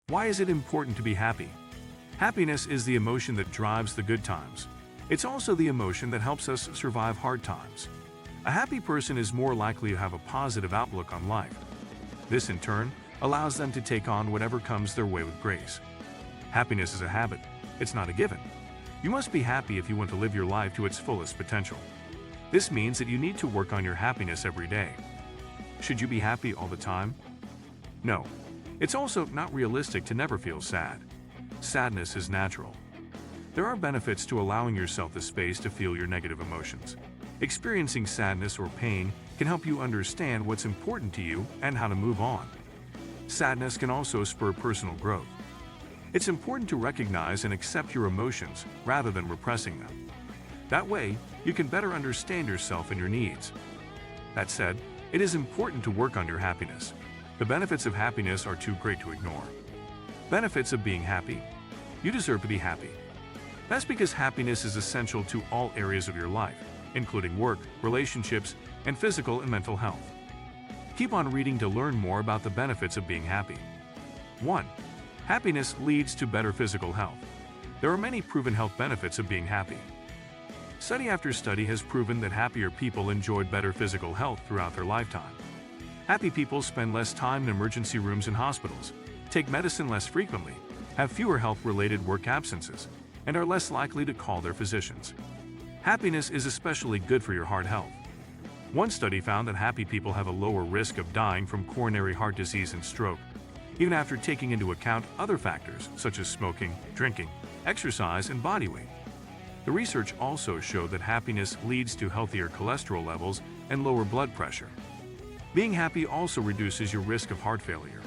Why is it important to be happy? Happiness is the emotion that drives the good times. It's also the emotion that helps us survive hard times. A happy person is more likely to have a positive outlook on life. This, in turn, allows them to take on whatever comes their way with grace. Happiness is a habit. It's not a given. You must be happy if you want to live your life to its fullest potential. This means that you need to work on your happiness every day. Should you be happy all the time? No. It's also not realistic to never feel sad. Sadness is natural. There are benefits to allowing yourself the space to feel your negative emotions. Experiencing sadness or pain can help you understand what's important to you and how to move on. Sadness can also spur personal growth. It's important to recognize and accept your emotions rather than repressing them. That way, you can better understand yourself and your needs. That said, it is important to work on your happiness. The benefits of happiness are too great to ignore. Benefits of being happy. You deserve to be happy. That's because happiness is essential to all areas of your life, including work, relationships, and physical and mental health. Keep on reading to learn more about the benefits of being happy. 1. Happiness leads to better physical health. There are many proven health benefits of being happy. Study after study has proven that happier people enjoyed better physical health throughout their lifetime. Happy people spend less time in emergency rooms and hospitals, take medicine less frequently, have fewer health-related work absences, and are less likely to call their physicians. Happiness is especially good for your heart health. One study found that happy people have a lower risk of dying from coronary heart disease and stroke, even after taking into account other factors such as smoking, drinking, exercise, and body weight. The research also showed that happiness leads to healthier cholesterol levels and lower blood pressure. Being happy also reduces your risk of heart failure.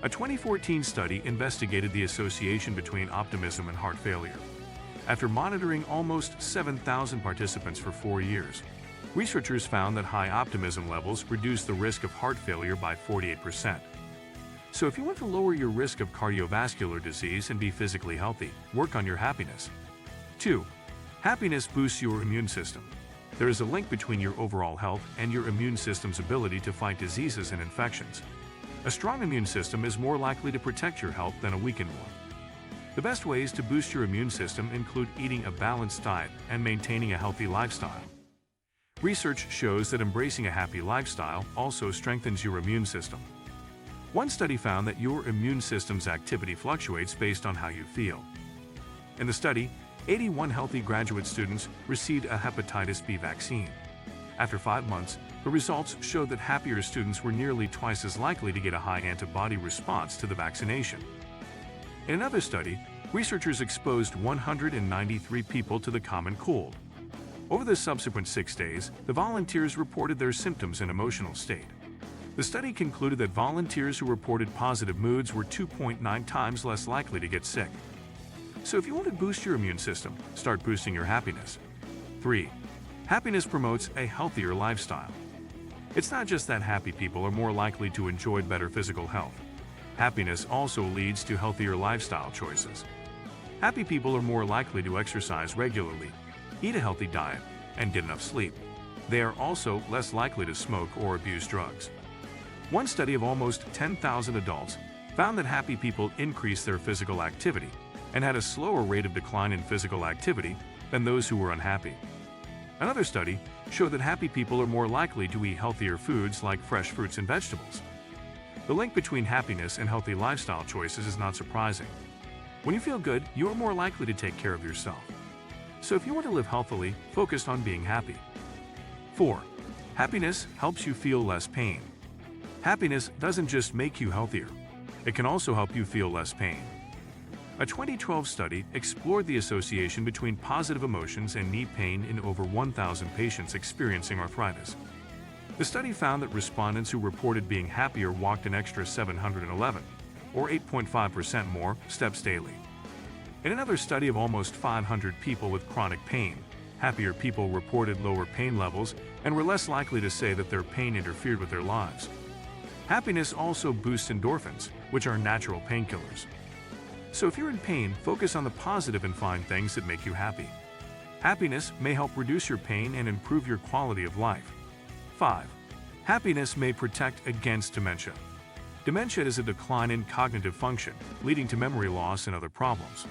A 2014 study investigated the association between optimism and heart failure. After monitoring almost 7,000 participants for 4 years, researchers found that high optimism levels reduce the risk of heart failure by 48%. So if you want to lower your risk of cardiovascular disease and be physically healthy, work on your happiness. 2. Happiness boosts your immune system. There is a link between your overall health and your immune system's ability to fight diseases and infections. A strong immune system is more likely to protect your health than a weakened one. The best ways to boost your immune system include eating a balanced diet and maintaining a healthy lifestyle. Research shows that embracing a happy lifestyle also strengthens your immune system. One study found that your immune system's activity fluctuates based on how you feel. In the study, 81 healthy graduate students received a hepatitis B vaccine. After 5 months, the results showed that happier students were nearly twice as likely to get a high antibody response to the vaccination. In another study, researchers exposed 193 people to the common cold. Over the subsequent 6 days, the volunteers reported their symptoms and emotional state. The study concluded that volunteers who reported positive moods were 2.9 times less likely to get sick. So if you want to boost your immune system, start boosting your happiness. 3. Happiness promotes a healthier lifestyle. It's not just that happy people are more likely to enjoy better physical health. Happiness also leads to healthier lifestyle choices. Happy people are more likely to exercise regularly, eat a healthy diet, and get enough sleep. They are also less likely to smoke or abuse drugs. One study of almost 10,000 adults found that happy people increased their physical activity and had a slower rate of decline in physical activity than those who were unhappy. Another study showed that happy people are more likely to eat healthier foods like fresh fruits and vegetables. The link between happiness and healthy lifestyle choices is not surprising. When you feel good, you are more likely to take care of yourself. So if you want to live healthily, focus on being happy. 4. Happiness helps you feel less pain. Happiness doesn't just make you healthier. It can also help you feel less pain. A 2012 study explored the association between positive emotions and knee pain in over 1,000 patients experiencing arthritis. The study found that respondents who reported being happier walked an extra 711, or 8.5% more, steps daily. In another study of almost 500 people with chronic pain, happier people reported lower pain levels and were less likely to say that their pain interfered with their lives. Happiness also boosts endorphins, which are natural painkillers. So if you're in pain, focus on the positive and find things that make you happy. Happiness may help reduce your pain and improve your quality of life. 5. Happiness may protect against dementia. Dementia is a decline in cognitive function, leading to memory loss and other problems.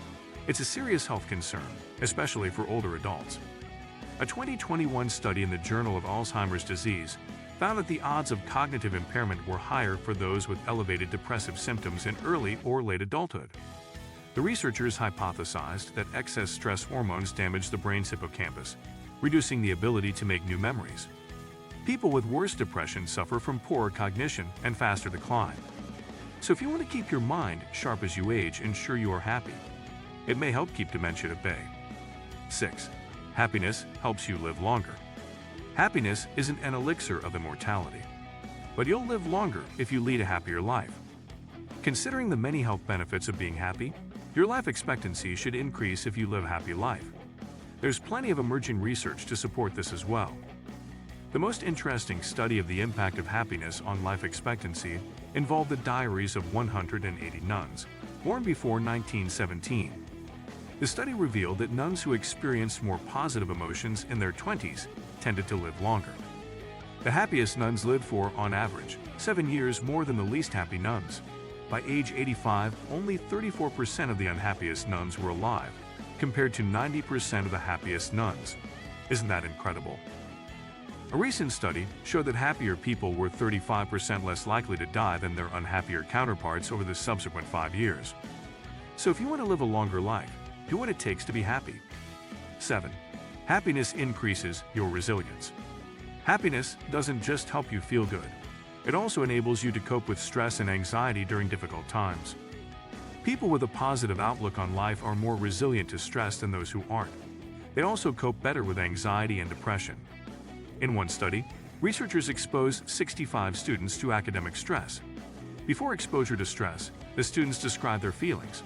It's a serious health concern, especially for older adults. A 2021 study in the Journal of Alzheimer's Disease found that the odds of cognitive impairment were higher for those with elevated depressive symptoms in early or late adulthood. The researchers hypothesized that excess stress hormones damage the brain's hippocampus, reducing the ability to make new memories. People with worse depression suffer from poorer cognition and faster decline. So if you want to keep your mind sharp as you age, ensure you are happy. It may help keep dementia at bay. 6. Happiness helps you live longer. Happiness isn't an elixir of immortality, but you'll live longer if you lead a happier life. Considering the many health benefits of being happy, your life expectancy should increase if you live a happy life. There's plenty of emerging research to support this as well. The most interesting study of the impact of happiness on life expectancy involved the diaries of 180 nuns, born before 1917. The study revealed that nuns who experienced more positive emotions in their 20s tended to live longer. The happiest nuns lived for, on average, 7 years more than the least happy nuns. By age 85, only 34% of the unhappiest nuns were alive, compared to 90% of the happiest nuns. Isn't that incredible? A recent study showed that happier people were 35% less likely to die than their unhappier counterparts over the subsequent 5 years. So if you want to live a longer life, do what it takes to be happy. 7. Happiness increases your resilience. Happiness doesn't just help you feel good. It also enables you to cope with stress and anxiety during difficult times. People with a positive outlook on life are more resilient to stress than those who aren't. They also cope better with anxiety and depression. In one study, researchers exposed 65 students to academic stress. Before exposure to stress, the students described their feelings.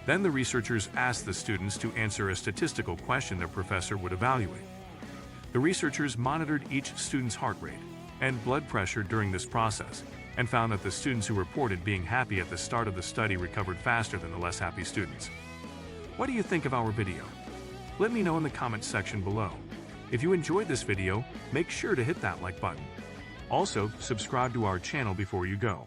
Then the researchers asked the students to answer a statistical question their professor would evaluate. The researchers monitored each student's heart rate and blood pressure during this process and found that the students who reported being happy at the start of the study recovered faster than the less happy students. What do you think of our video? Let me know in the comments section below. If you enjoyed this video, make sure to hit that like button. Also, subscribe to our channel before you go.